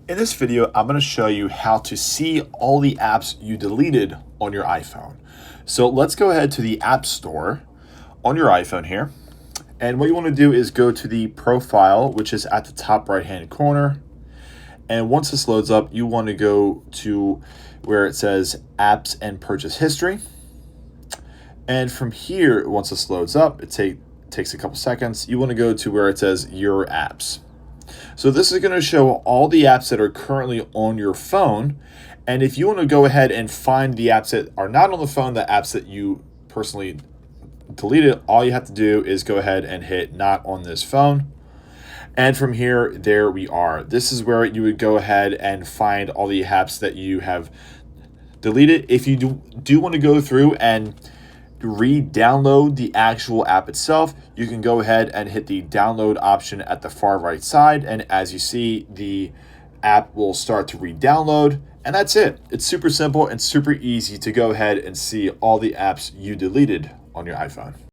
In this video, I'm going to show you how to see all the apps you deleted on your iPhone. So let's go ahead to the App Store on your iPhone here. And what you want to do is go to the profile, which is at the top right-hand corner. And once this loads up, you want to go to where it says Apps and Purchase History. And from here, once this loads up, it takes a couple seconds. You want to go to where it says Your Apps. So this is going to show all the apps that are currently on your phone. And if you want to go ahead and find the apps that are not on the phone, the apps that you personally deleted, all you have to do is go ahead and hit Not on this phone. And from here, there we are. This is where you would go ahead and find all the apps that you have deleted. If you do want to go through and re-download the actual app itself, you can go ahead and hit the download option at the far right side, and as you see, the app will start to re-download, and that's it. It's super simple and super easy to go ahead and see all the apps you deleted on your iPhone.